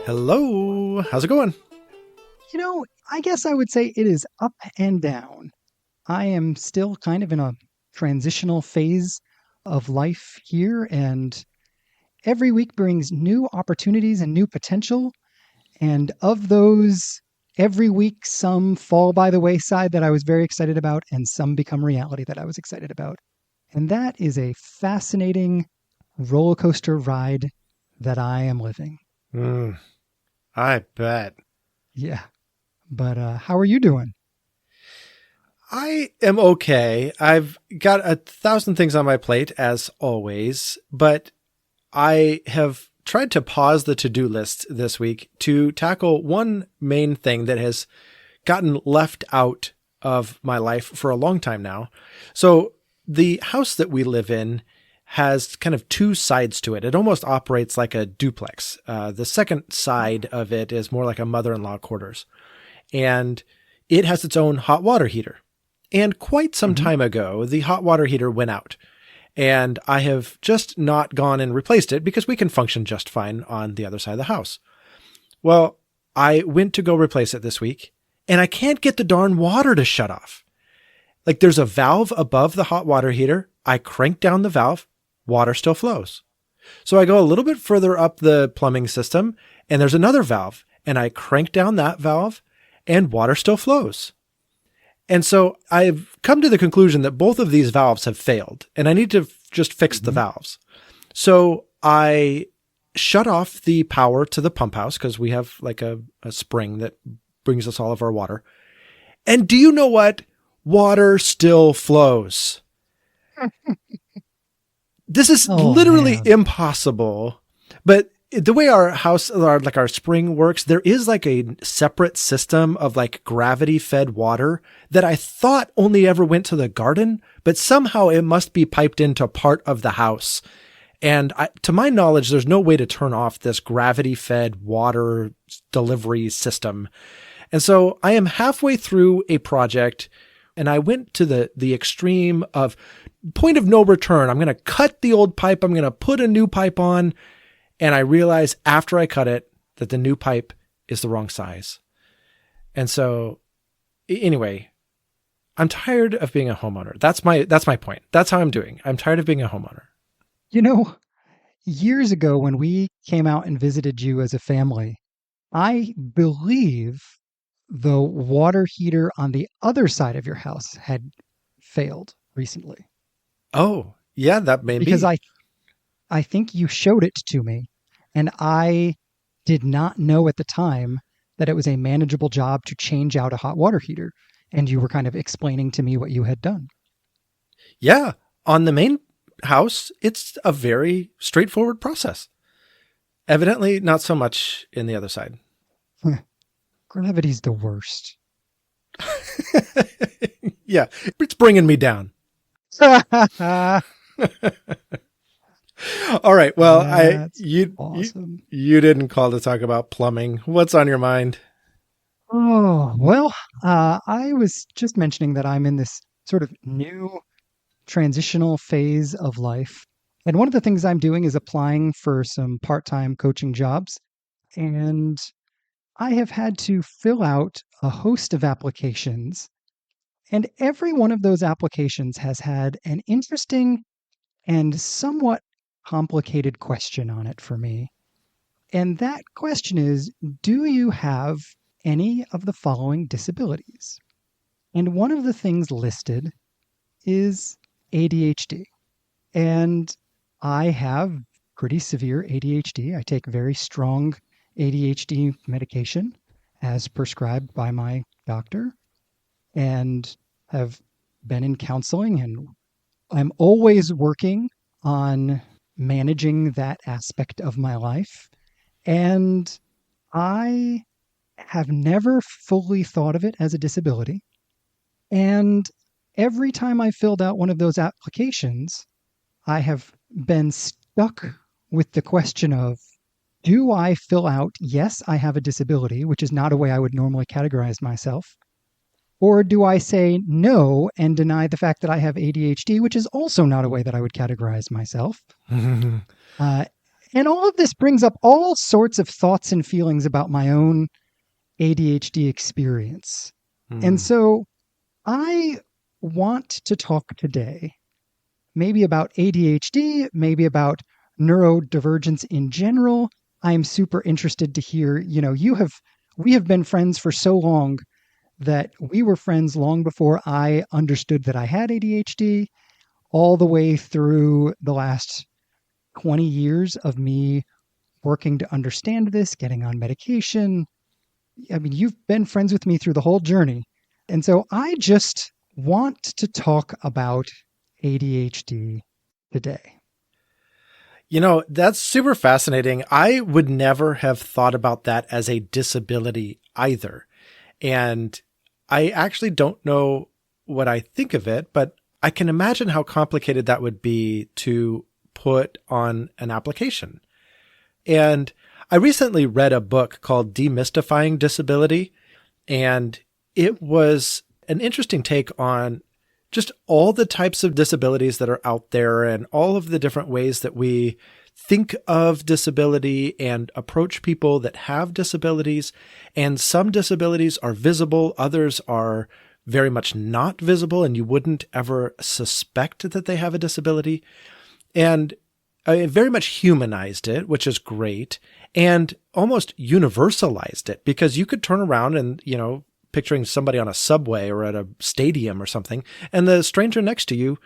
Hello, how's it going? I guess I would say it is up and down. I am still kind of in a transitional phase of life here, and every week brings new opportunities and new potential. And of those, every week some fall by the wayside that I was very excited about, and some become reality that I was excited about. And that is a fascinating roller coaster ride that I am living. Mm, I bet. Yeah. But how are you doing? I am okay. I've got 1,000 things on my plate, as always, but I have tried to pause the to-do list this week to tackle one main thing that has gotten left out of my life for a long time now. So the house that we live in has kind of two sides to it. It almost operates like a duplex. The second side of it is more like a mother-in-law quarters. And it has its own hot water heater. And quite some time ago, the hot water heater went out. And I have just not gone and replaced it because we can function just fine on the other side of the house. Well, I went to go replace it this week, and I can't get the darn water to shut off. Like, there's a valve above the hot water heater. I crank down the valve, water still flows. So I go a little bit further up the plumbing system, and there's another valve, and I crank down that valve, and water still flows. And so I've come to the conclusion that both of these valves have failed, and I need to just fix the valves. So I shut off the power to the pump house because we have like a spring that brings us all of our water. And do you know what? Water still flows. This is literally impossible, but the way our house, our spring works, there is like a separate system of like gravity fed water that I thought only ever went to the garden, but somehow it must be piped into part of the house. And to my knowledge, there's no way to turn off this gravity fed water delivery system. And so I am halfway through a project, and I went to the extreme of point of no return. I'm going to cut the old pipe. I'm going to put a new pipe on. And I realize after I cut it that the new pipe is the wrong size. And so anyway, I'm tired of being a homeowner. That's my point. That's how I'm doing. I'm tired of being a homeowner. Years ago when we came out and visited you as a family, I believe the water heater on the other side of your house had failed recently. Oh, yeah, that may Because be. I think you showed it to me, and I did not know at the time that it was a manageable job to change out a hot water heater. And you were kind of explaining to me what you had done. Yeah, on the main house, it's a very straightforward process. Evidently, not so much in the other side. Gravity's the worst. Yeah, it's bringing me down. All right. Well, awesome. you didn't call to talk about plumbing. What's on your mind? Oh, well, I was just mentioning that I'm in this sort of new transitional phase of life. And one of the things I'm doing is applying for some part-time coaching jobs. And I have had to fill out a host of applications. And every one of those applications has had an interesting and somewhat complicated question on it for me. And that question is, do you have any of the following disabilities? And one of the things listed is ADHD. And I have pretty severe ADHD. I take very strong ADHD medication as prescribed by my doctor and have been in counseling, and I'm always working on managing that aspect of my life. And I have never fully thought of it as a disability. And every time I filled out one of those applications, I have been stuck with the question of, do I fill out, yes, I have a disability, which is not a way I would normally categorize myself, Or do I say no and deny the fact that I have ADHD, which is also not a way that I would categorize myself? Uh, and all of this brings up all sorts of thoughts and feelings about my own ADHD experience. And so I want to talk today maybe about ADHD, maybe about neurodivergence in general. I'm super interested to hear, we have been friends for so long that we were friends long before I understood that I had ADHD, all the way through the last 20 years of me working to understand this, getting on medication. I mean, you've been friends with me through the whole journey. And so I just want to talk about ADHD today. That's super fascinating. I would never have thought about that as a disability either. And I actually don't know what I think of it, but I can imagine how complicated that would be to put on an application. And I recently read a book called Demystifying Disability, and it was an interesting take on just all the types of disabilities that are out there and all of the different ways that we think of disability and approach people that have disabilities. And some disabilities are visible, others are very much not visible, and you wouldn't ever suspect that they have a disability. And I very much humanized it, which is great, and almost universalized it, because you could turn around and, picturing somebody on a subway or at a stadium or something, and the stranger next to you,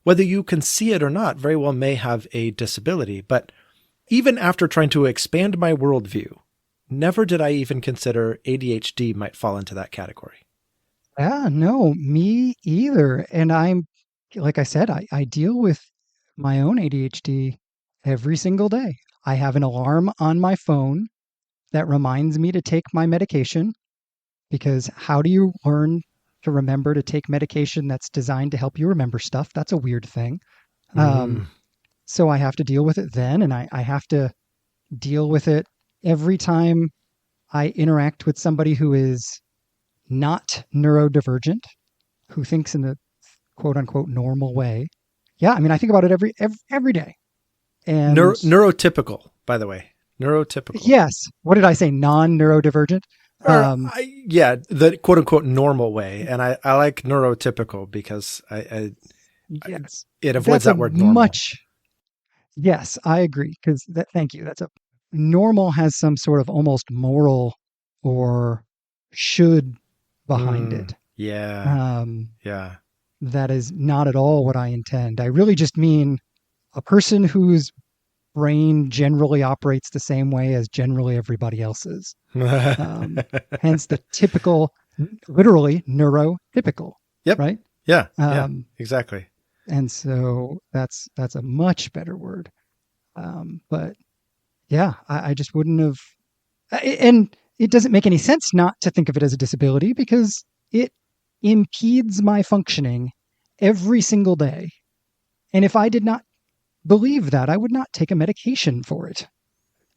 whether you can see it or not, very well may have a disability. But even after trying to expand my worldview, never did I even consider ADHD might fall into that category. Yeah, no, me either. And like I said, I deal with my own ADHD every single day. I have an alarm on my phone that reminds me to take my medication, because how do you learn to remember to take medication that's designed to help you remember stuff? That's a weird thing. So I have to deal with it then, and I have to deal with it every time I interact with somebody who is not neurodivergent, who thinks in the quote unquote normal way. Yeah, I mean, I think about it every day. And neurotypical, by the way, neurotypical. Yes. What did I say? Non-neurodivergent? The quote unquote normal way. And I like neurotypical because yes, it avoids that word normal. Yes, I agree. Thank you. Normal has some sort of almost moral or should behind it. Yeah. That is not at all what I intend. I really just mean a person whose brain generally operates the same way as generally everybody else's. Hence the typical, literally neurotypical. Yep. Right? Yeah. Exactly. And so that's a much better word. But yeah, I just wouldn't have. And it doesn't make any sense not to think of it as a disability, because it impedes my functioning every single day. And if I did not believe that, I would not take a medication for it.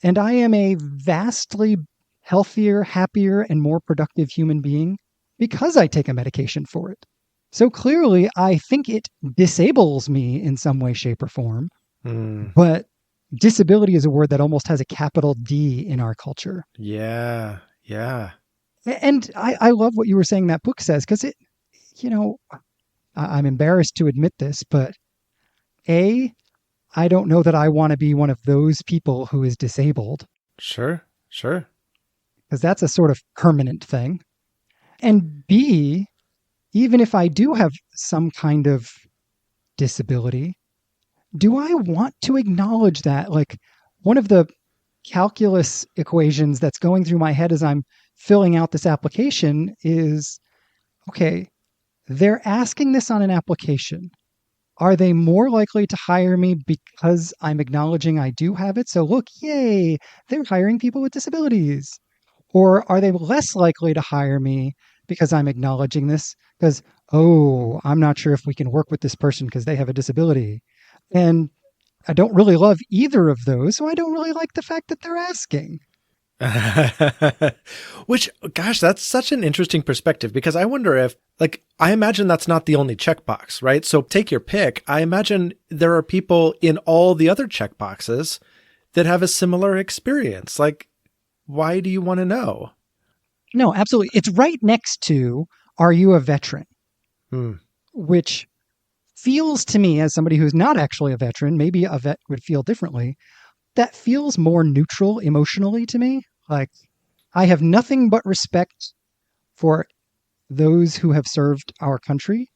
And I am a vastly healthier, happier, and more productive human being because I take a medication for it. So clearly, I think it disables me in some way, shape, or form. But disability is a word that almost has a capital D in our culture. Yeah. And I love what you were saying that book says, because I'm embarrassed to admit this, but I don't know that I want to be one of those people who is disabled. Sure. Because that's a sort of permanent thing. And B, even if I do have some kind of disability, do I want to acknowledge that? Like, one of the calculus equations that's going through my head as I'm filling out this application is, okay, they're asking this on an application. Are they more likely to hire me because I'm acknowledging I do have it? So look, yay, they're hiring people with disabilities. Or are they less likely to hire me because I'm acknowledging this? Because, I'm not sure if we can work with this person because they have a disability. And I don't really love either of those, so I don't really like the fact that they're asking. Which, gosh, that's such an interesting perspective because I wonder if, like, I imagine that's not the only checkbox, right? So take your pick. I imagine there are people in all the other checkboxes that have a similar experience. Like, why do you want to know? No, absolutely. It's right next to, are you a veteran? Hmm. Which feels to me, as somebody who's not actually a veteran, maybe a vet would feel differently, that feels more neutral emotionally to me. Like, I have nothing but respect for those who have served our country,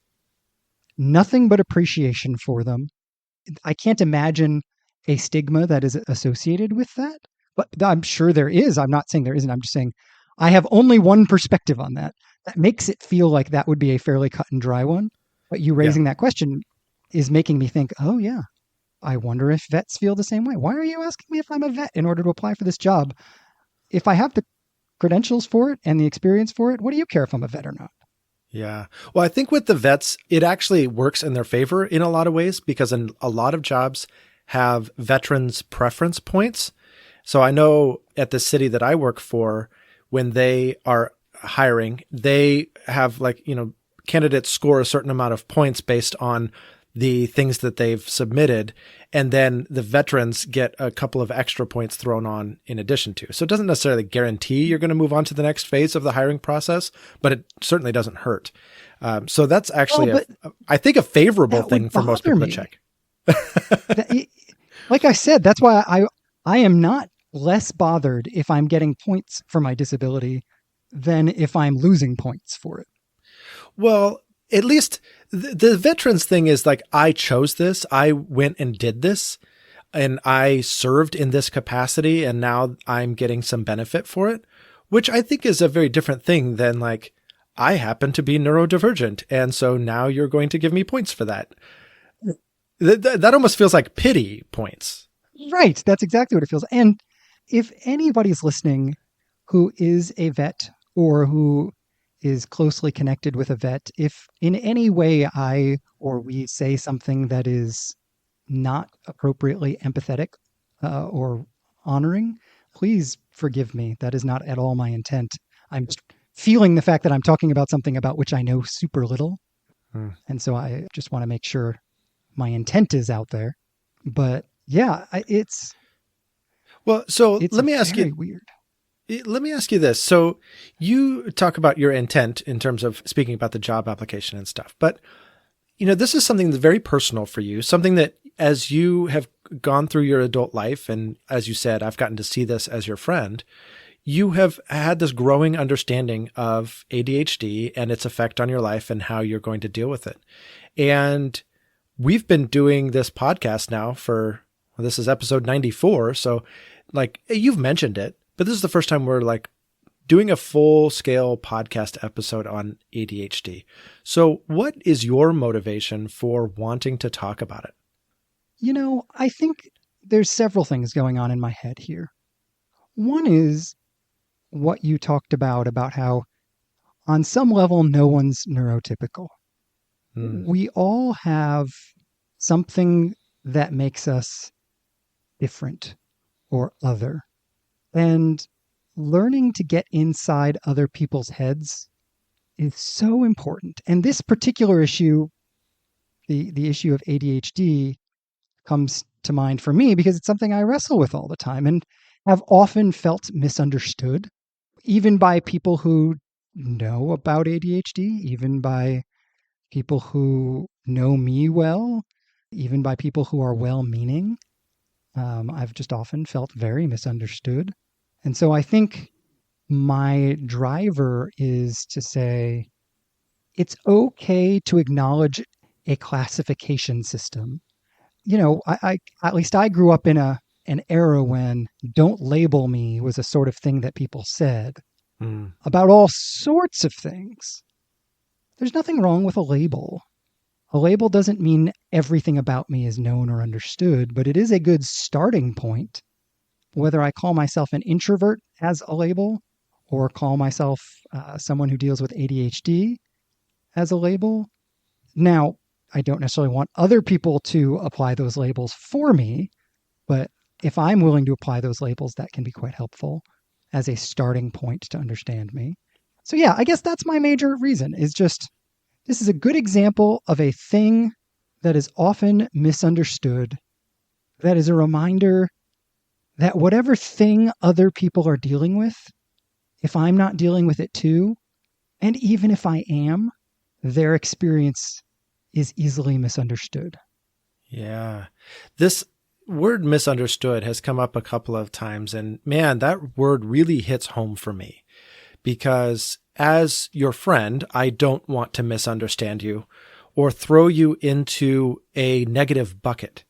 nothing but appreciation for them. I can't imagine a stigma that is associated with that, but I'm sure there is. I'm not saying there isn't. I'm just saying I have only one perspective on that. That makes it feel like that would be a fairly cut and dry one. But you Yeah. raising that question is making me think, oh, yeah, I wonder if vets feel the same way. Why are you asking me if I'm a vet in order to apply for this job? If I have the credentials for it and the experience for it, what do you care if I'm a vet or not? Yeah. Well, I think with the vets, it actually works in their favor in a lot of ways because in a lot of jobs have veterans preference points. So I know at the city that I work for, when they are hiring, they have like, candidates score a certain amount of points based on the things that they've submitted. And then the veterans get a couple of extra points thrown on in addition to. So it doesn't necessarily guarantee you're going to move on to the next phase of the hiring process, but it certainly doesn't hurt. So that's actually, I think, a favorable thing for most people to check. Like I said, that's why I am not less bothered if I'm getting points for my disability than if I'm losing points for it. Well, at least the veterans thing is like, I chose this. I went and did this and I served in this capacity and now I'm getting some benefit for it, which I think is a very different thing than like, I happen to be neurodivergent. And so now you're going to give me points for that. That almost feels like pity points. Right. That's exactly what it feels. And if anybody's listening who is a vet or who is closely connected with a vet, if in any way I or we say something that is not appropriately empathetic or honoring, please forgive me. That is not at all my intent. I'm just feeling the fact that I'm talking about something about which I know super little. And so I just want to make sure my intent is out there. But yeah, it's let me ask you. Weird. Let me ask you this. So you talk about your intent in terms of speaking about the job application and stuff, but this is something that's very personal for you, something that as you have gone through your adult life, and as you said, I've gotten to see this as your friend, you have had this growing understanding of ADHD and its effect on your life and how you're going to deal with it. And we've been doing this podcast now this is episode 94. So like you've mentioned it, but this is the first time we're like doing a full scale podcast episode on ADHD. So what is your motivation for wanting to talk about it? I think there's several things going on in my head here. One is what you talked about how on some level, no one's neurotypical. We all have something that makes us different or other. And learning to get inside other people's heads is so important. And this particular issue, the issue of ADHD, comes to mind for me because it's something I wrestle with all the time and have often felt misunderstood, even by people who know about ADHD, even by people who know me well, even by people who are well-meaning. I've just often felt very misunderstood. And so I think my driver is to say, it's okay to acknowledge a classification system. I at least I grew up in an era when don't label me was a sort of thing that people said about all sorts of things. There's nothing wrong with a label. A label doesn't mean everything about me is known or understood, but it is a good starting point. Whether I call myself an introvert as a label or call myself someone who deals with ADHD as a label. Now, I don't necessarily want other people to apply those labels for me, but if I'm willing to apply those labels, that can be quite helpful. as a starting point to understand me. So yeah, I guess that's my major reason is just this is a good example of a thing that is often misunderstood, that is a reminder that whatever thing other people are dealing with, if I'm not dealing with it too, and even if I am, their experience is easily misunderstood. Yeah. This word misunderstood has come up a couple of times. And man, that word really hits home for me because as your friend, I don't want to misunderstand you or throw you into a negative bucket.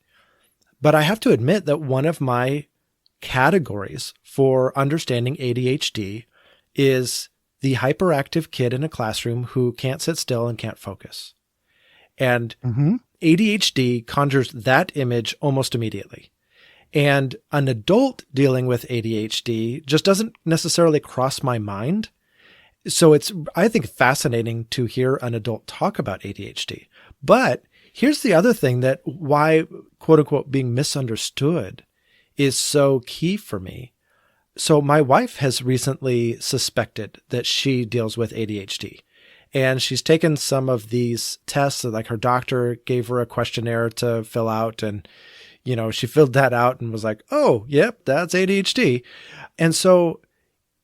But I have to admit that one of my categories for understanding ADHD is the hyperactive kid in a classroom who can't sit still and can't focus. And ADHD conjures that image almost immediately. And an adult dealing with ADHD just doesn't necessarily cross my mind. So it's, I think, fascinating to hear an adult talk about ADHD. But here's the other thing that why, quote unquote, being misunderstood is so key for me. So my wife has recently suspected that she deals with ADHD. And she's taken some of these tests, like her doctor gave her a questionnaire to fill out. And, you know, she filled that out and was like, oh, yep, that's ADHD. And so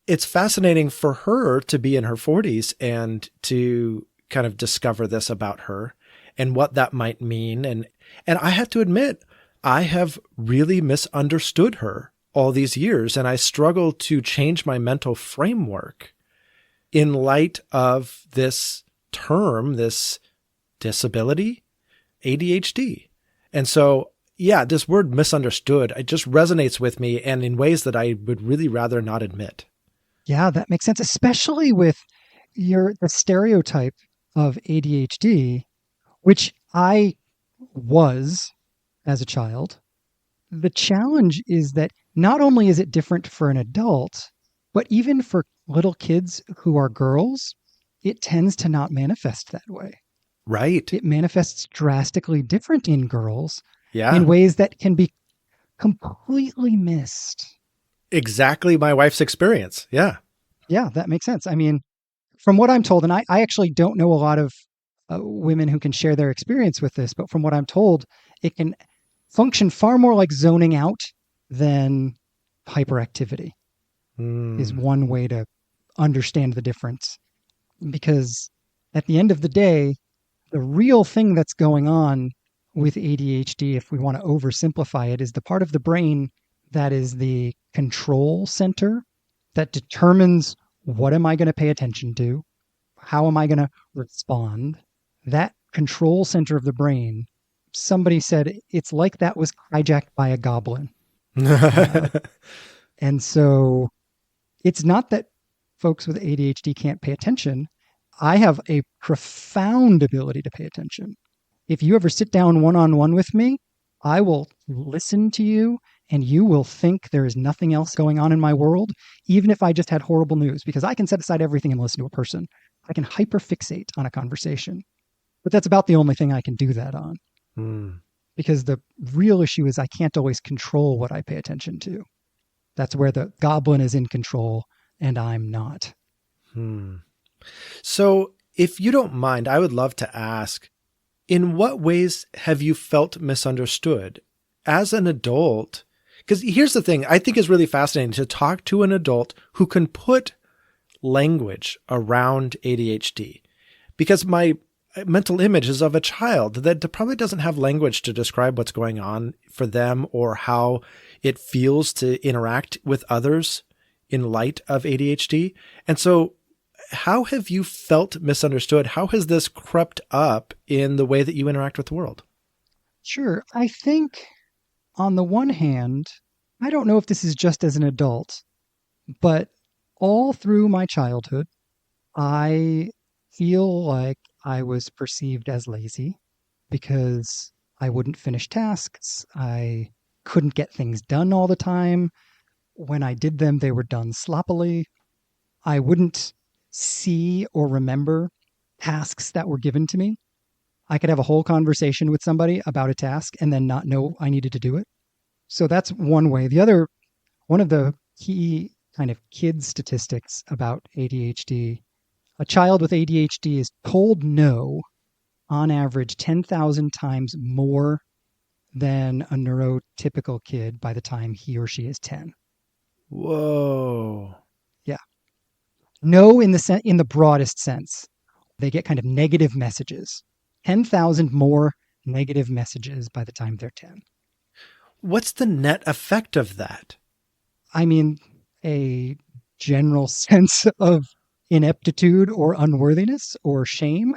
it's fascinating for her to be in her 40s and to kind of discover this about her and what that might mean. And I have to admit, I have really misunderstood her all these years. And I struggle to change my mental framework in light of this term, this disability, ADHD. And so, yeah, this word misunderstood, it just resonates with me and in ways that I would really rather not admit. Yeah, that makes sense, especially with the stereotype of ADHD, which I was as a child. The challenge is that not only is it different for an adult, but even for little kids who are girls, it tends to not manifest that way. Right. It manifests drastically different in girls Yeah. in ways that can be completely missed. Exactly my wife's experience. Yeah. Yeah, that makes sense. I mean, from what I'm told, and I actually don't know a lot of women who can share their experience with this, but from what I'm told, it can function far more like zoning out than hyperactivity is one way to understand the difference. Because at the end of the day, the real thing that's going on with ADHD, if we want to oversimplify it, is the part of the brain that is the control center that determines what am I going to pay attention to? How am I going to respond? That control center of the brain, somebody said it's like that was hijacked by a goblin. And so it's not that folks with ADHD can't pay attention. I have a profound ability to pay attention. If you ever sit down one-on-one with me, I will listen to you and you will think there is nothing else going on in my world, even if I just had horrible news, because I can set aside everything and listen to a person. I can hyperfixate on a conversation. But that's about the only thing I can do that on. Because the real issue is I can't always control what I pay attention to. That's where the goblin is in control and I'm not. So if you don't mind, I would love to ask, in what ways have you felt misunderstood as an adult? Because here's the thing I think is really fascinating to talk to an adult who can put language around ADHD. Because my mental image is of a child that probably doesn't have language to describe what's going on for them or how it feels to interact with others in light of ADHD. And so how have you felt misunderstood? How has this crept up in the way that you interact with the world? Sure. I think on the one hand, I don't know if this is just as an adult, but all through my childhood, I feel like I was perceived as lazy because I wouldn't finish tasks. I couldn't get things done all the time. When I did them, they were done sloppily. I wouldn't see or remember tasks that were given to me. I could have a whole conversation with somebody about a task and then not know I needed to do it. So that's one way. The other, one of the key kind of kid statistics about ADHD. A child with ADHD is told no on average 10,000 times more than a neurotypical kid by the time he or she is 10. Whoa. Yeah. No in the broadest sense. They get kind of negative messages. 10,000 more negative messages by the time they're 10. What's the net effect of that? I mean, a general sense of ineptitude or unworthiness or shame,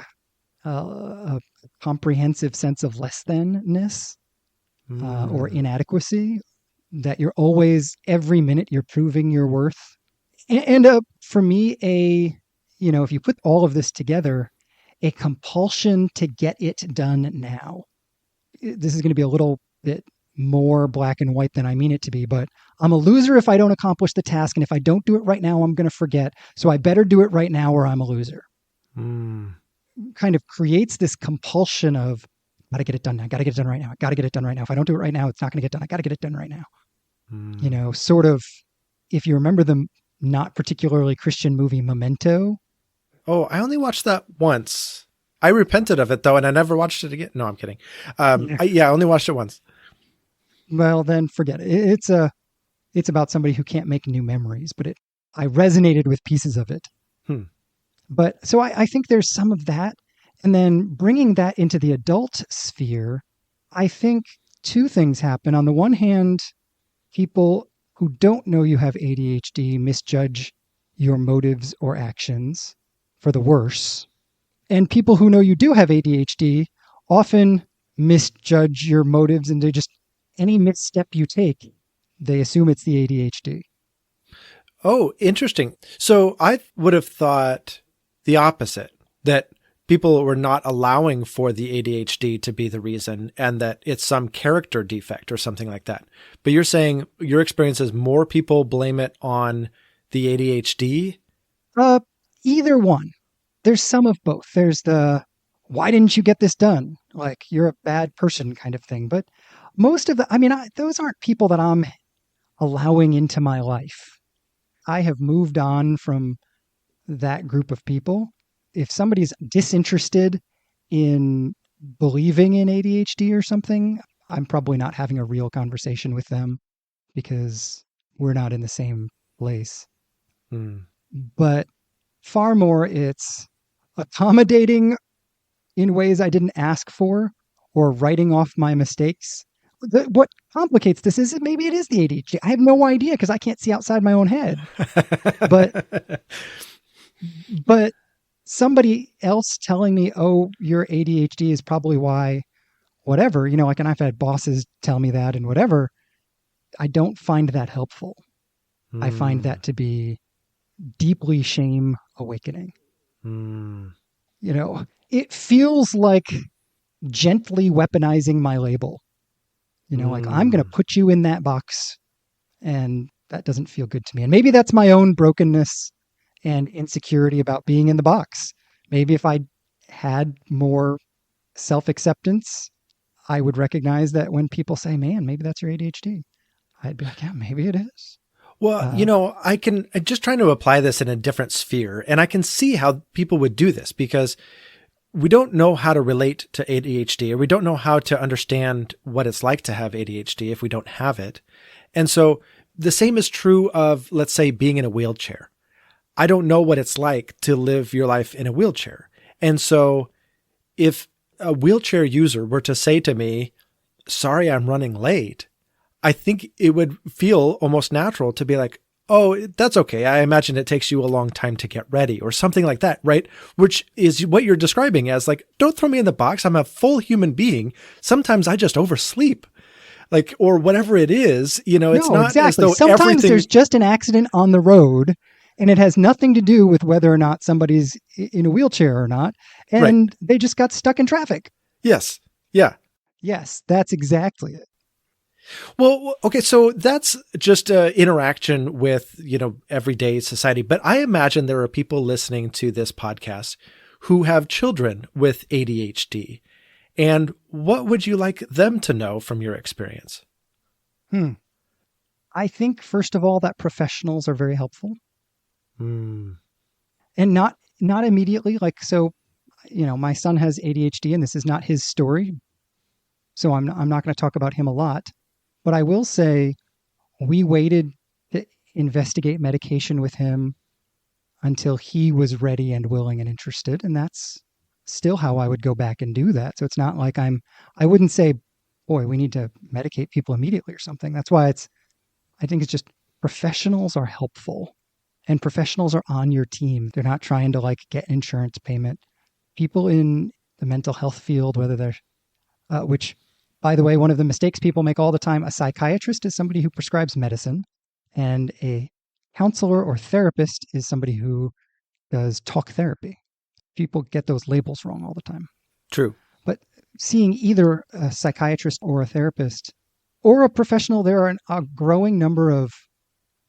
a comprehensive sense of less thanness or inadequacy, that you're always, every minute, you're proving your worth. And for me, if you put all of this together, a compulsion to get it done now. This is going to be a little bit more black and white than I mean it to be, but I'm a loser if I don't accomplish the task. And if I don't do it right now, I'm going to forget. So I better do it right now or I'm a loser. Kind of creates this compulsion of, got to get it done now. Got to get it done right now. Got to get it done right now. If I don't do it right now, it's not going to get done. I got to get it done right now. Sort of, if you remember the not particularly Christian movie Memento. Oh, I only watched that once. I repented of it though, and I never watched it again. No, I'm kidding. I only watched it once. Well, then forget it. It's about somebody who can't make new memories, but I resonated with pieces of it. But so I think there's some of that. And then bringing that into the adult sphere, I think two things happen. On the one hand, people who don't know you have ADHD misjudge your motives or actions for the worse. And people who know you do have ADHD often misjudge your motives, and they just, any misstep you take, they assume it's the ADHD. Oh, interesting. So I would have thought the opposite, that people were not allowing for the ADHD to be the reason and that it's some character defect or something like that. But you're saying your experience is more people blame it on the ADHD? Either one. There's some of both. There's the, why didn't you get this done? Like, you're a bad person kind of thing. But most of those aren't people that I'm allowing into my life. I have moved on from that group of people. If somebody's disinterested in believing in ADHD or something, I'm probably not having a real conversation with them because we're not in the same place. But far more, it's accommodating in ways I didn't ask for or writing off my mistakes. What complicates this is maybe it is the ADHD. I have no idea because I can't see outside my own head. But somebody else telling me, oh, your ADHD is probably why, whatever, and I've had bosses tell me that and whatever, I don't find that helpful. I find that to be deeply shame awakening. It feels like gently weaponizing my label. Like, I'm going to put you in that box, and that doesn't feel good to me. And maybe that's my own brokenness and insecurity about being in the box. Maybe if I had more self-acceptance, I would recognize that when people say, man, maybe that's your ADHD, I'd be like, yeah, maybe it is. Well, I'm just trying to apply this in a different sphere, and I can see how people would do this because we don't know how to relate to ADHD, or we don't know how to understand what it's like to have ADHD if we don't have it. And so the same is true of, let's say, being in a wheelchair. I don't know what it's like to live your life in a wheelchair. And so if a wheelchair user were to say to me, sorry, I'm running late, I think it would feel almost natural to be like, oh, that's okay. I imagine it takes you a long time to get ready or something like that, right? Which is what you're describing as like, don't throw me in the box. I'm a full human being. Sometimes I just oversleep, like, or whatever it is, it's not exactly. As though sometimes there's just an accident on the road and it has nothing to do with whether or not somebody's in a wheelchair or not. And They just got stuck in traffic. Yes. Yeah. Yes, that's exactly it. Well, okay, so that's just interaction with, everyday society. But I imagine there are people listening to this podcast who have children with ADHD. And what would you like them to know from your experience? I think, first of all, that professionals are very helpful, Mm. and not immediately. Like, so, my son has ADHD, and this is not his story, so I'm not going to talk about him a lot. But I will say we waited to investigate medication with him until he was ready and willing and interested, and that's still how I would go back and do that. So it's not like I wouldn't say, boy, we need to medicate people immediately or something. That's why I think it's just professionals are helpful, and professionals are on your team. They're not trying to like get insurance payment. People in the mental health field, whether they're, which, by the way, one of the mistakes people make all the time, a psychiatrist is somebody who prescribes medicine, and a counselor or therapist is somebody who does talk therapy. People get those labels wrong all the time. True. But seeing either a psychiatrist or a therapist or a professional, there are a growing number of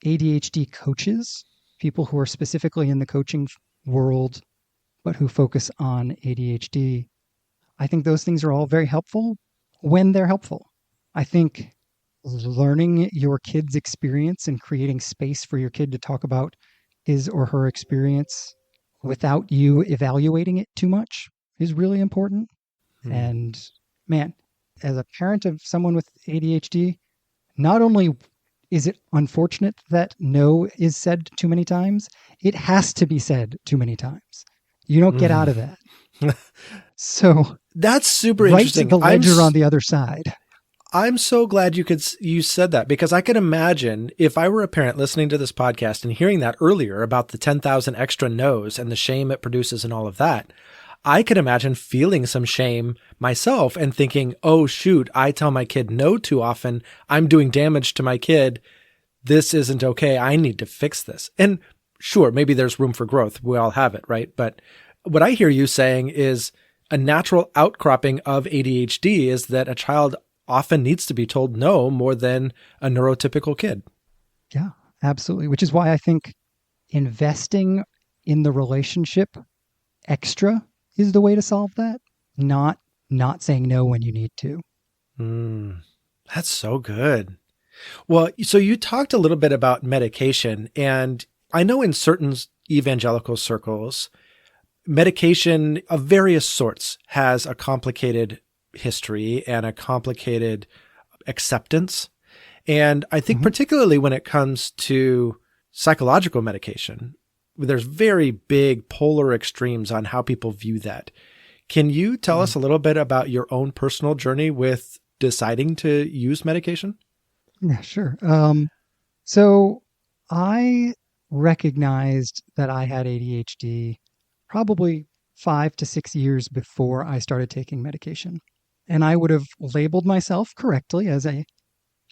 ADHD coaches, people who are specifically in the coaching world, but who focus on ADHD. I think those things are all very helpful when they're helpful. I think learning your kid's experience and creating space for your kid to talk about his or her experience without you evaluating it too much is really important. Mm. And man, as a parent of someone with ADHD, not only is it unfortunate that no is said too many times, it has to be said too many times. You don't get out of that. So That's super write interesting. the ledger on the other side. I'm so glad you said that, because I could imagine if I were a parent listening to this podcast and hearing that earlier about the 10,000 extra no's and the shame it produces and all of that, I could imagine feeling some shame myself and thinking, oh, shoot, I tell my kid no too often. I'm doing damage to my kid. This isn't okay. I need to fix this. And sure, maybe there's room for growth. We all have it, right? But what I hear you saying is a natural outcropping of ADHD is that a child often needs to be told no more than a neurotypical kid. Yeah, absolutely. Which is why I think investing in the relationship extra is the way to solve that, not saying no when you need to. That's so good. Well, so you talked a little bit about medication, and I know in certain evangelical circles, medication of various sorts has a complicated history and a complicated acceptance. And I think particularly when it comes to psychological medication, there's very big polar extremes on how people view that. Can you tell us a little bit about your own personal journey with deciding to use medication? Yeah, sure. So I recognized that I had ADHD probably 5 to 6 years before I started taking medication. And I would have labeled myself correctly as a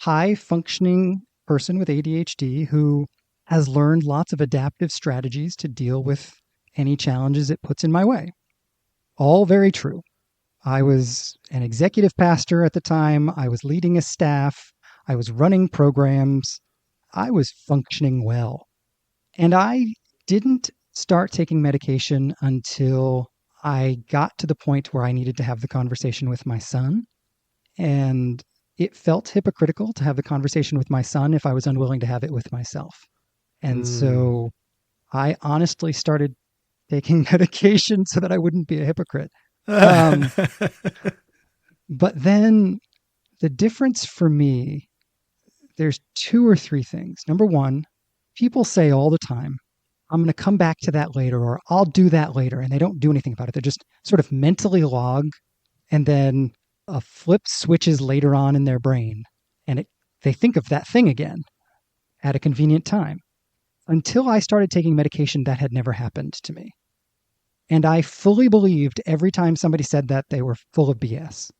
high functioning person with ADHD who has learned lots of adaptive strategies to deal with any challenges it puts in my way. All very true. I was an executive pastor at the time. I was leading a staff. I was running programs. I was functioning well. And I didn't start taking medication until I got to the point where I needed to have the conversation with my son. And it felt hypocritical to have the conversation with my son if I was unwilling to have it with myself. And so I honestly started taking medication so that I wouldn't be a hypocrite. But then the difference for me, there's 2 or 3 things. Number one, people say all the time, I'm going to come back to that later, or I'll do that later. And they don't do anything about it. They're just sort of mentally log, and then a flip switches later on in their brain. And they think of that thing again at a convenient time. Until I started taking medication, that had never happened to me. And I fully believed every time somebody said that they were full of BS.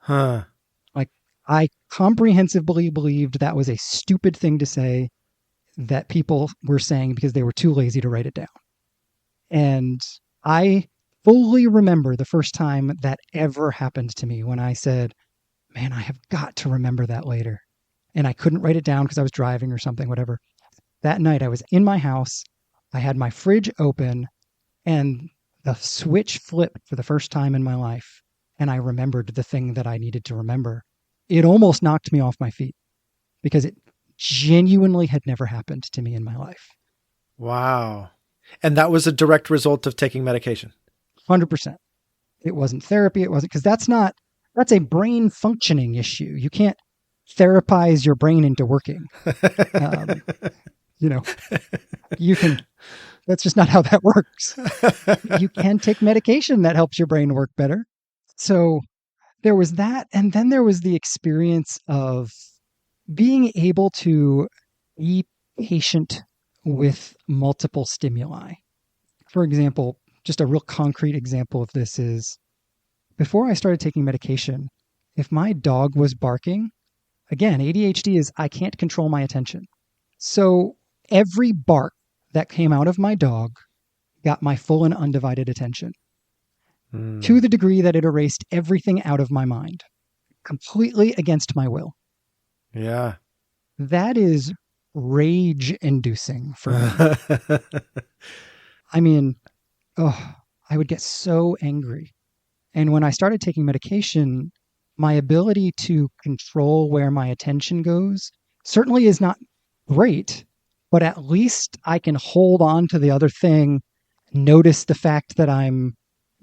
Like, I comprehensively believed that was a stupid thing to say that people were saying because they were too lazy to write it down. And I fully remember the first time that ever happened to me when I said, man, I have got to remember that later. And I couldn't write it down because I was driving or something, whatever. That night I was in my house. I had my fridge open and the switch flipped for the first time in my life. And I remembered the thing that I needed to remember. It almost knocked me off my feet because genuinely had never happened to me in my life. Wow. And that was a direct result of taking medication. 100%. It wasn't therapy. It wasn't, because that's a brain functioning issue. You can't therapize your brain into working. Um, you know, you can, that's just not how that works. You can take medication that helps your brain work better. So there was that. And then there was the experience of being able to be patient with multiple stimuli. For example, just a real concrete example of this is before I started taking medication, if my dog was barking, again, ADHD is I can't control my attention. So every bark that came out of my dog got my full and undivided attention to the degree that it erased everything out of my mind, completely against my will. Yeah. That is rage inducing for me. I mean, I would get so angry. And when I started taking medication, my ability to control where my attention goes certainly is not great, but at least I can hold on to the other thing, notice the fact that I'm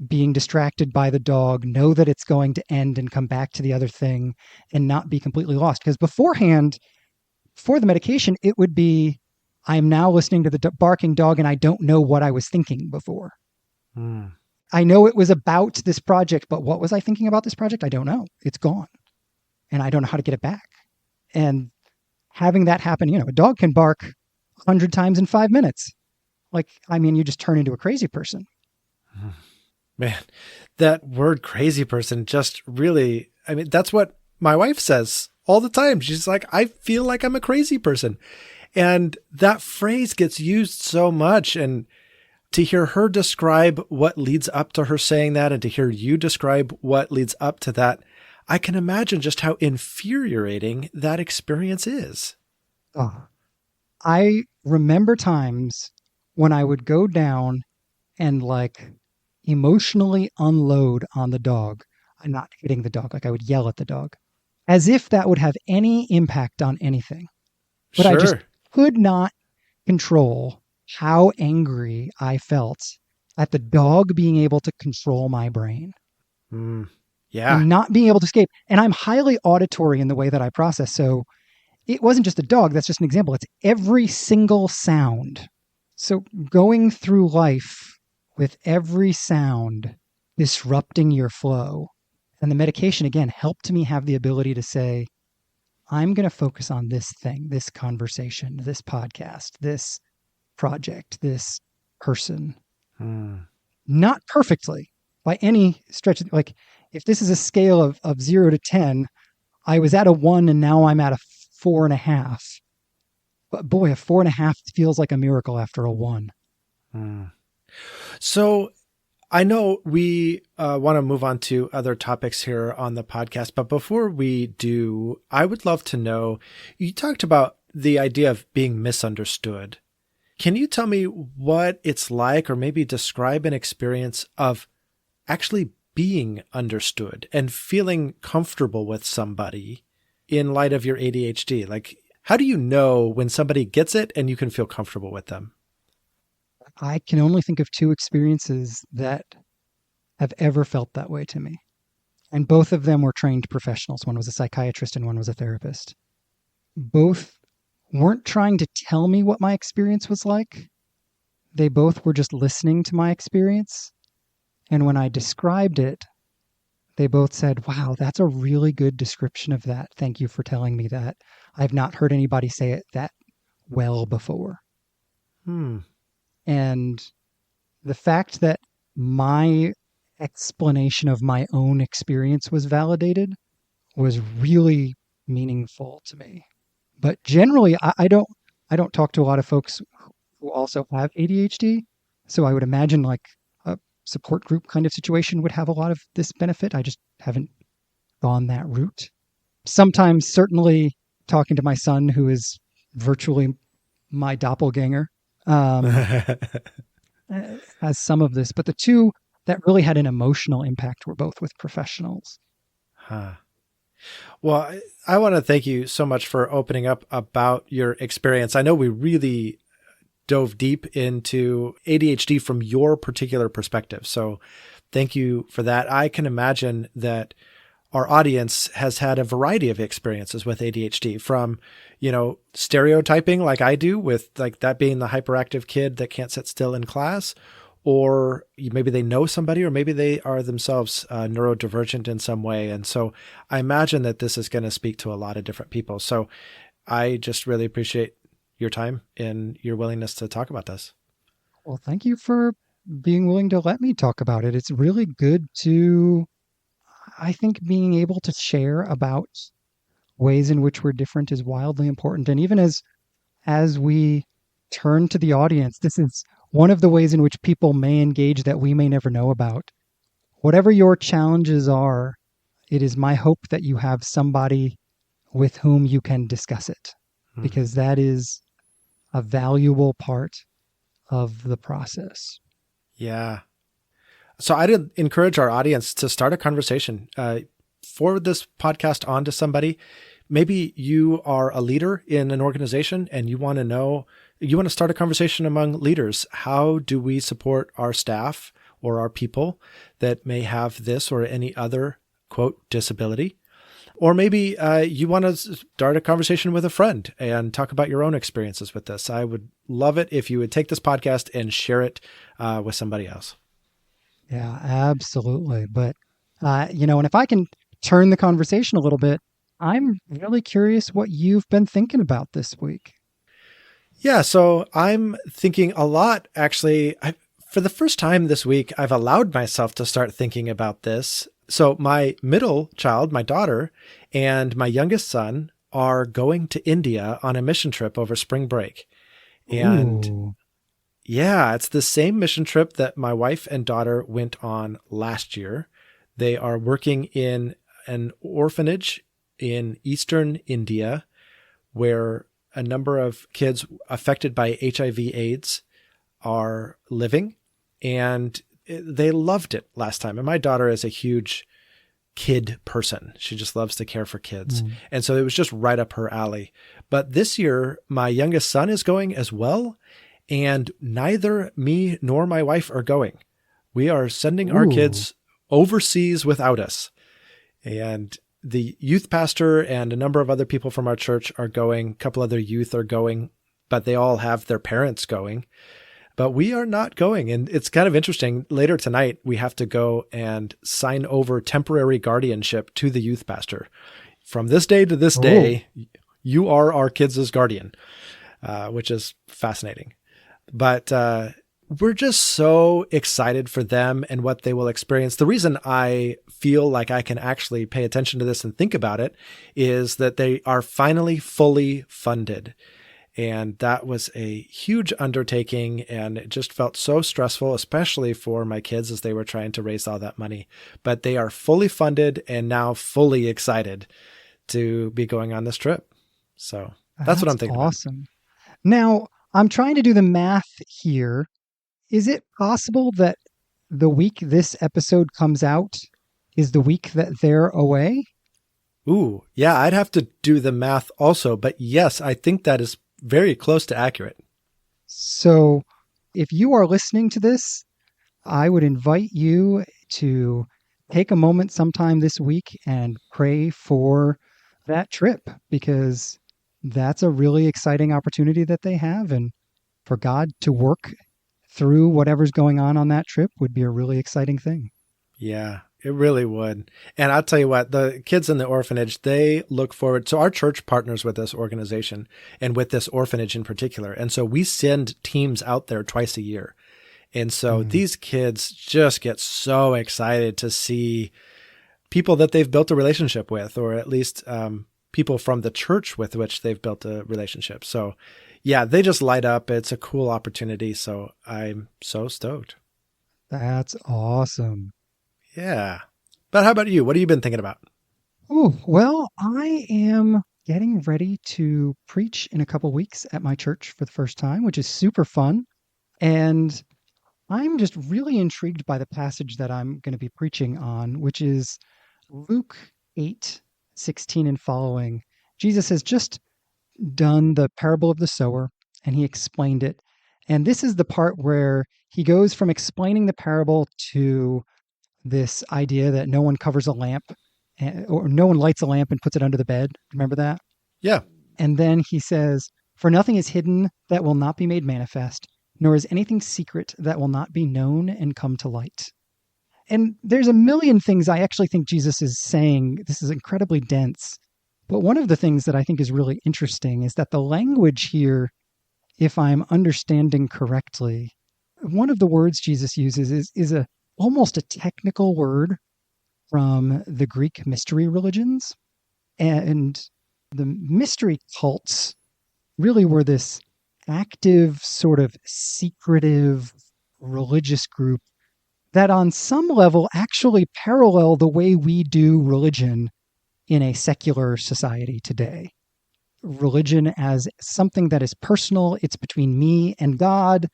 being distracted by the dog, know that it's going to end and come back to the other thing and not be completely lost. Because beforehand, for the medication, it would be, I'm now listening to the barking dog and I don't know what I was thinking before. I know it was about this project, but what was I thinking about this project? I don't know. It's gone. And I don't know how to get it back. And having that happen, a dog can bark 100 times in 5 minutes. You just turn into a crazy person. Man, that word crazy person just really, that's what my wife says all the time. She's like, I feel like I'm a crazy person. And that phrase gets used so much. And to hear her describe what leads up to her saying that, and to hear you describe what leads up to that, I can imagine just how infuriating that experience is. Oh, I remember times when I would go down and emotionally unload on the dog. I'm not hitting the dog. I would yell at the dog as if that would have any impact on anything. But Sure. I just could not control how angry I felt at the dog being able to control my brain. Yeah. And not being able to escape. And I'm highly auditory in the way that I process. So it wasn't just a dog. That's just an example. It's every single sound. So going through life with every sound disrupting your flow. And the medication, again, helped me have the ability to say, I'm going to focus on this thing, this conversation, this podcast, this project, this person. Not perfectly by any stretch. If this is a scale of 0 to 10, I was at a 1 and now I'm at a 4.5. But boy, a 4.5 feels like a miracle after a 1. So I know we want to move on to other topics here on the podcast, but before we do, I would love to know, you talked about the idea of being misunderstood. Can you tell me what it's like, or maybe describe an experience of actually being understood and feeling comfortable with somebody in light of your ADHD? How do you know when somebody gets it and you can feel comfortable with them? I can only think of 2 experiences that have ever felt that way to me. And both of them were trained professionals. One was a psychiatrist and one was a therapist. Both weren't trying to tell me what my experience was like. They both were just listening to my experience. And when I described it, they both said, wow, that's a really good description of that. Thank you for telling me that. I've not heard anybody say it that well before. And the fact that my explanation of my own experience was validated was really meaningful to me. But generally, I don't talk to a lot of folks who also have ADHD. So I would imagine a support group kind of situation would have a lot of this benefit. I just haven't gone that route. Sometimes, certainly, talking to my son, who is virtually my doppelganger, has some of this. But the 2 that really had an emotional impact were both with professionals. Well, I want to thank you so much for opening up about your experience. I know we really dove deep into ADHD from your particular perspective. So thank you for that. I can imagine that our audience has had a variety of experiences with ADHD, from, stereotyping like I do, with like that being the hyperactive kid that can't sit still in class, or maybe they know somebody, or maybe they are themselves neurodivergent in some way. And so I imagine that this is going to speak to a lot of different people. So I just really appreciate your time and your willingness to talk about this. Well, thank you for being willing to let me talk about it. It's really good to, I think, being able to share about ways in which we're different is wildly important. And even as we turn to the audience, this is one of the ways in which people may engage that we may never know about. Whatever your challenges are, it is my hope that you have somebody with whom you can discuss it, Hmm. because that is a valuable part of the process. Yeah. So I'd encourage our audience to start a conversation. Forward this podcast on to somebody. Maybe you are a leader in an organization and you want to start a conversation among leaders. How do we support our staff or our people that may have this or any other, quote, disability? Or maybe you want to start a conversation with a friend and talk about your own experiences with this. I would love it if you would take this podcast and share it with somebody else. Yeah, absolutely. But, and if I can turn the conversation a little bit, I'm really curious what you've been thinking about this week. Yeah, so I'm thinking a lot, actually. For the first time this week, I've allowed myself to start thinking about this. So my middle child, my daughter, and my youngest son are going to India on a mission trip over spring break. And Ooh. yeah, it's the same mission trip that my wife and daughter went on last year. They are working in an orphanage in eastern India, where a number of kids affected by HIV/AIDS are living. And they loved it last time. And my daughter is a huge kid person. She just loves to care for kids. Mm. And so it was just right up her alley. But this year, my youngest son is going as well. And neither me nor my wife are going. We are sending our Ooh. kids overseas without us. And the youth pastor and a number of other people from our church are going. A couple other youth are going, but they all have their parents going. But we are not going. And it's kind of interesting. Later tonight, we have to go and sign over temporary guardianship to the youth pastor. From this day to this Oh. day, you are our kids' guardian, which is fascinating. But we're just so excited for them and what they will experience. The reason I feel like I can actually pay attention to this and think about it is that they are finally fully funded. And that was a huge undertaking, and it just felt so stressful, especially for my kids as they were trying to raise all that money. But they are fully funded and now fully excited to be going on this trip. So that's what I'm thinking about. Awesome. Now, I'm trying to do the math here. Is it possible that the week this episode comes out is the week that they're away? Ooh, yeah, I'd have to do the math also. But yes, I think that is very close to accurate. So, if you are listening to this, I would invite you to take a moment sometime this week and pray for that trip, because that's a really exciting opportunity that they have. And for God to work through whatever's going on that trip would be a really exciting thing. Yeah, it really would. And I'll tell you what, the kids in the orphanage, they look forward. So our church partners with this organization and with this orphanage in particular. And so we send teams out there twice a year. And so these kids just get so excited to see people that they've built a relationship with, or at least people from the church with which they've built a relationship. So yeah, they just light up. It's a cool opportunity. So I'm so stoked. That's awesome. Yeah. But how about you? What have you been thinking about? Oh, well, I am getting ready to preach in a couple weeks at my church for the first time, which is super fun. And I'm just really intrigued by the passage that I'm going to be preaching on, which is Luke 8, 16 and following, Jesus has just done the parable of the sower and he explained it. And this is the part where he goes from explaining the parable to this idea that no one covers a lamp or no one lights a lamp and puts it under the bed. Remember that? Yeah. And then he says, "For nothing is hidden that will not be made manifest, nor is anything secret that will not be known and come to light." And there's a million things I actually think Jesus is saying. This is incredibly dense. But one of the things that I think is really interesting is that the language here, if I'm understanding correctly, one of the words Jesus uses is almost a technical word from the Greek mystery religions. And the mystery cults really were this active, sort of secretive religious group that on some level actually parallel the way we do religion in a secular society today. Religion as something that is personal, it's between me and God.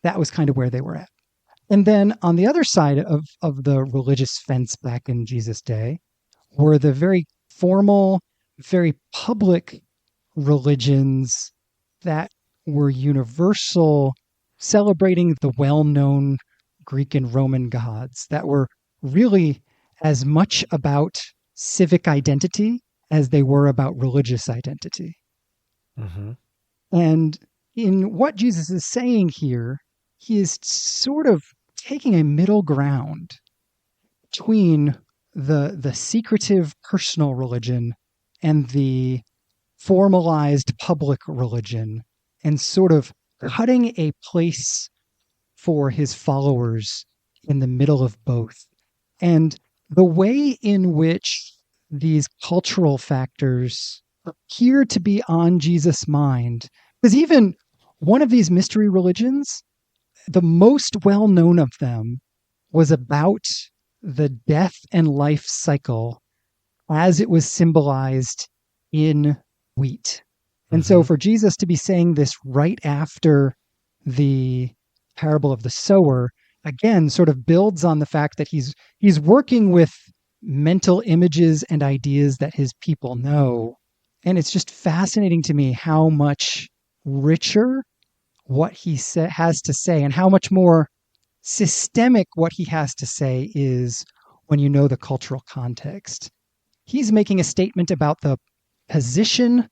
That was kind of where they were at. And then on the other side of the religious fence back in Jesus' day were the very formal, very public religions that were universal, celebrating the well-known Greek and Roman gods that were really as much about civic identity as they were about religious identity. Mm-hmm. And in what Jesus is saying here, he is sort of taking a middle ground between the secretive personal religion and the formalized public religion and sort of cutting a place for his followers in the middle of both. And the way in which these cultural factors appear to be on Jesus' mind, because even one of these mystery religions, the most well-known of them was about the death and life cycle as it was symbolized in wheat. And so for Jesus to be saying this right after the parable of the sower, again, sort of builds on the fact that he's working with mental images and ideas that his people know. And it's just fascinating to me how much richer what he has to say and how much more systemic what he has to say is when you know the cultural context. He's making a statement about the position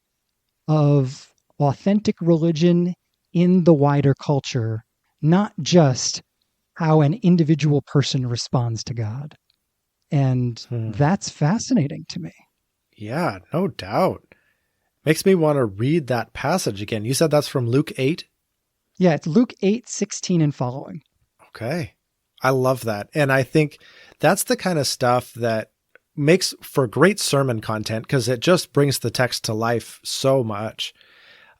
of authentic religion in the wider culture, not just how an individual person responds to God. And that's fascinating to me. Yeah, no doubt. Makes me want to read that passage again. You said that's from Luke 8? Yeah, it's Luke 8:16 and following. Okay. I love that. And I think that's the kind of stuff that makes for great sermon content because it just brings the text to life so much.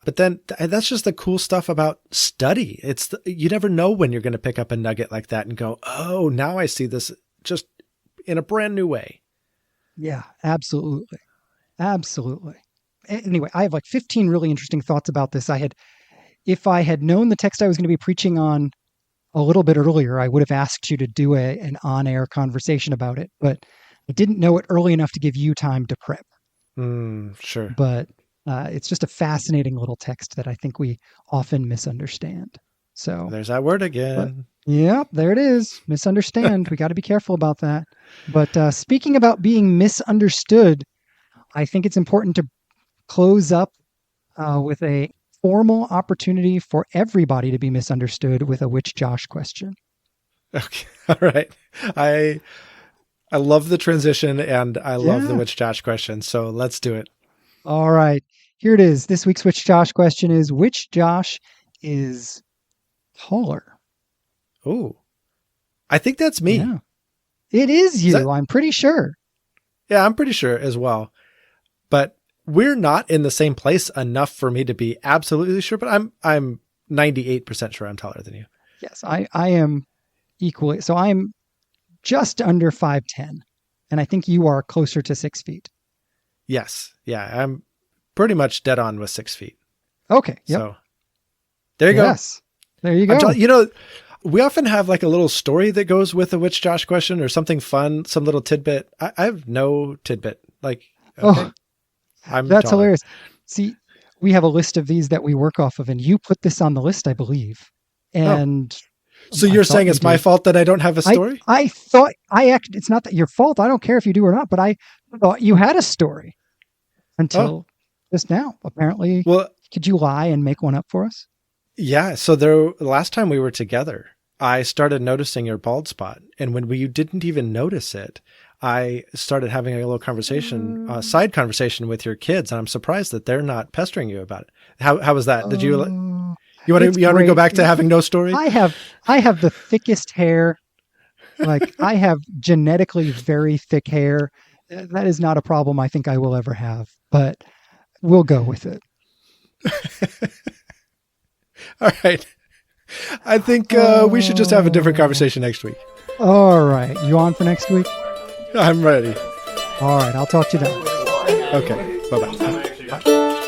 But then that's just the cool stuff about study. You never know when you're going to pick up a nugget like that and go, oh, now I see this just in a brand new way. Yeah, absolutely. Absolutely. Anyway, I have like 15 really interesting thoughts about this. If I had known the text I was going to be preaching on a little bit earlier, I would have asked you to do an on-air conversation about it, but I didn't know it early enough to give you time to prep. Sure. But it's just a fascinating little text that I think we often misunderstand. So there's that word again. Yeah, there it is. Misunderstand. We got to be careful about that. But speaking about being misunderstood, I think it's important to close up with a formal opportunity for everybody to be misunderstood with a Which Josh question. Okay. All right. I love the transition and I love the Which Josh question. So let's do it. All right. Here it is. This week's Which Josh question is, which Josh is taller? Oh, I think that's me. Yeah. It is you. I'm pretty sure. Yeah, I'm pretty sure as well. But we're not in the same place enough for me to be absolutely sure, but I'm 98% sure I'm taller than you. Yes, I am equally. So I'm just under 5'10", and I think you are closer to 6 feet. Yes. Yeah, I'm pretty much dead on with 6 feet. Okay. Yep. So there you go. Yes. There you go. We often have like a little story that goes with a Which Josh question or something fun, some little tidbit. I have no tidbit. Like Okay. Oh, I'm that's taller. hilarious. See, we have a list of these that we work off of, and you put this on the list, I believe. Oh, And so I you're thought saying you it's my did. fault that I don't have a story? I thought I act. It's not that your fault. I don't care if you do or not, but I thought you had a story Oh, until just now. Apparently, well, could you lie and make one up for us? yeah. So the last time we were together, I started noticing your bald spot. And when you didn't even notice it, I started having a little conversation, side conversation with your kids. And I'm surprised that they're not pestering you about it. How was that? Did you, Oh, you want it's to, go great. back to having no story? I have I have the thickest hair. Like I have genetically very thick hair. That is not a problem I think I will ever have, but we'll go with it. All right. I think we should just have a different Oh, conversation next week. all right. You on for next week? I'm ready. All right. I'll talk to you then. Okay. Bye bye. Bye.